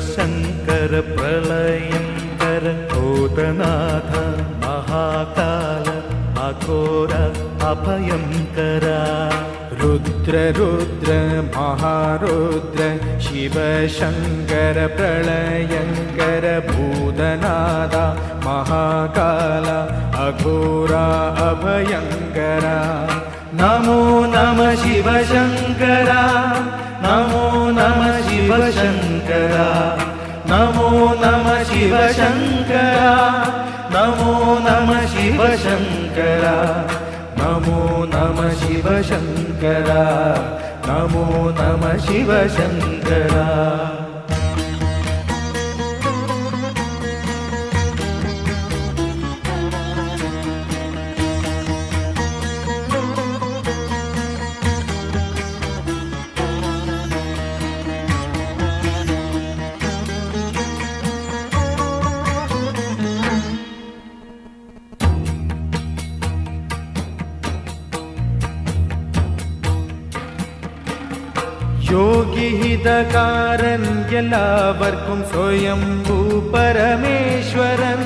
ശിവശങ്കര പ്രളയങ്കര ഭൂതനാഥ മഹാകാല അഘോര അഭയങ്കര രുദ്ര രുദ്ര മഹാരുദ്ര ശിവശങ്കര പ്രളയങ്കര ഭൂതനാഥ മഹാകാല അഘോര അഭയങ്കര. നമോ നമ ശിവശങ്കര നമോ നമ ശിവശങ്കര നമോ നമ ശിവശങ്കര നമോ നമ ശിവശങ്കര നമോ നമ ശിവശങ്കര നമോ നമ ശിവശങ്കര. യോഗിഹിതകാരൻ എല്ലാവർക്കും സ്വയംഭൂ പരമേശ്വരൻ.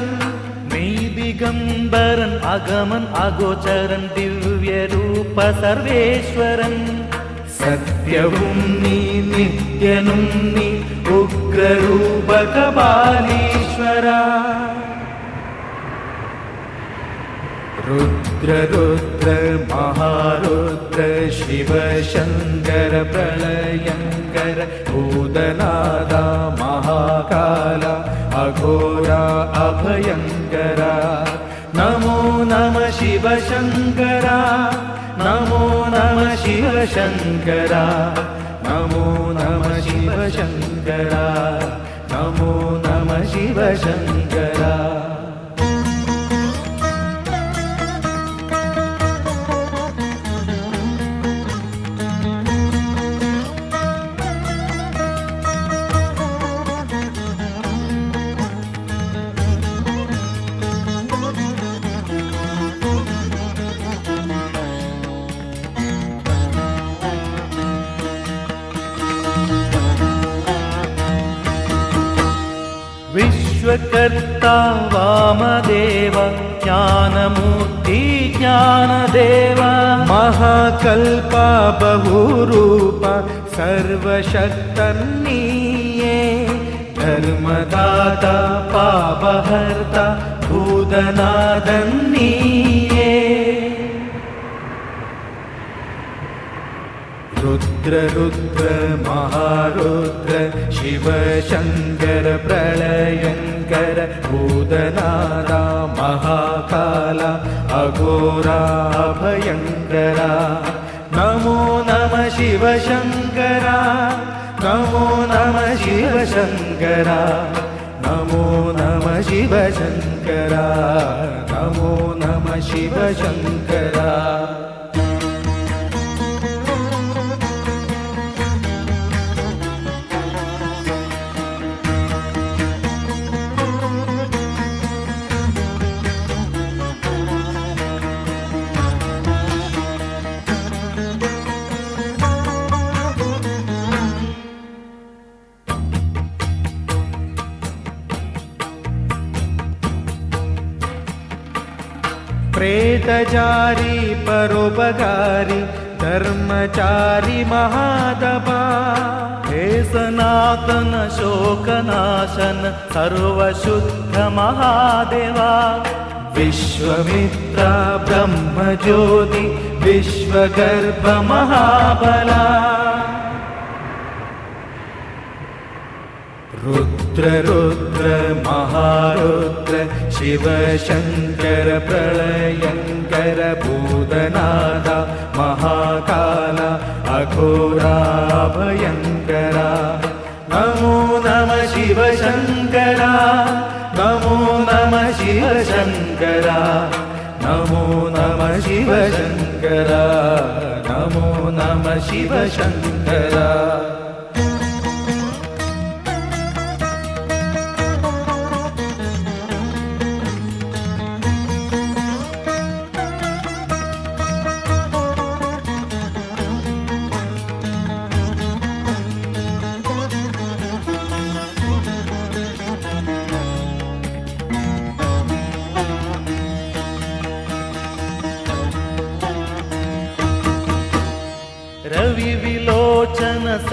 ദിഗംബരൻ അഗമൻ അഗോചരൻ ദിവ്യരൂപ സർവേശ്വരൻ. സത്യവും നീ നിത്യനും നീ ഉഗ്രരൂപ കപാലീശ്വര. രുദ്ര രുദ്ര മഹാരുദ്ര ശിവശങ്കര പ്രളയങ്കര ഭൂതനാഥ മഹാകാല അഘോര അഭയങ്കര. നമോ നമ ശിവശങ്കര നമോ നമ ശിവശങ്കര നമോ നമ ശിവശങ്കര നമോ നമ ശിവശങ്കര. വിശ്വകർത്താ വാമദേവ ജ്ഞാനമൂർത്തി ജ്ഞാനദേവ. മഹാകൽപ ബഹുരൂപ സർവശക്തൻ നീയേ. ധർമ്മദാത പാപഹർത്ത ഭൂതനാഥൻ നീയേ. രുദ്ര രുദ്ര മഹാരുദ്ര ശിവശങ്കര പ്രളയങ്കര ഭൂതനാഥ മഹാകാല അഘോര അഭയങ്കര. നമോ നമ ശിവശങ്കര നമോ നമ ശിവശങ്കര നമോ നമ ശിവശങ്കര നമോ നമ ശിവശങ്കര. प्रेतचारी परोपकारी धर्मचारी महादपा. हे सनातन शोकनाशन सर्वशुद्ध महादेवा. विश्वमित्रा ब्रह्मज्योति विश्वगर्भ महाबला. रुद्र रुद्र महारुद्र शिवशंकर प्रलयंकर भूतनाथ महाकाल अघोरा भयंकर. नमो नमः शिवशंकर नमो नमः शिवशंकर नमो नमः शिवशंकर नमो नमः शिवशंकर.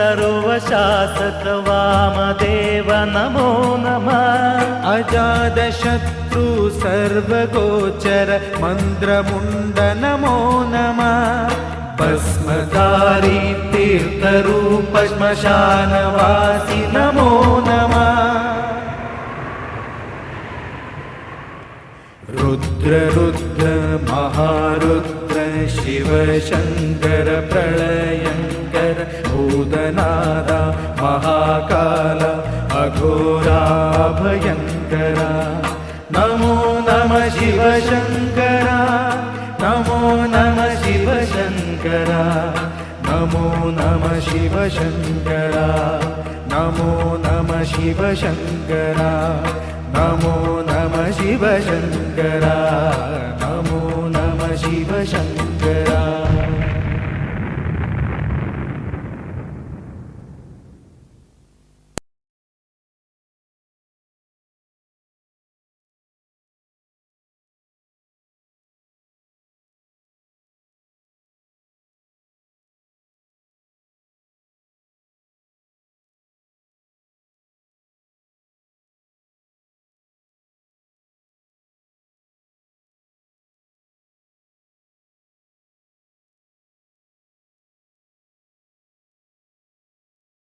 सर्वशासक वामदेव नमो नमः। अजातशत्रु सर्वगोचर मन्द्रमुण्ड नमो नमः। भस्मधारी तीर्थरूप श्मशानवासी नमो नमः। रुद्र रुद्र महारुद्र शिव शङ्कर प्रलयङ्कर भूतनाद महाकाल अघोराभयङ्करा। नमो नमः शिव शङ्करा, नमो नमः शिव शङ्करा, नमो नमः शिव शङ्करा, नमो नमः शिव शङ्करा, नमो नमः शिव शङ्करा, नमो नमः शिव शङ्करा।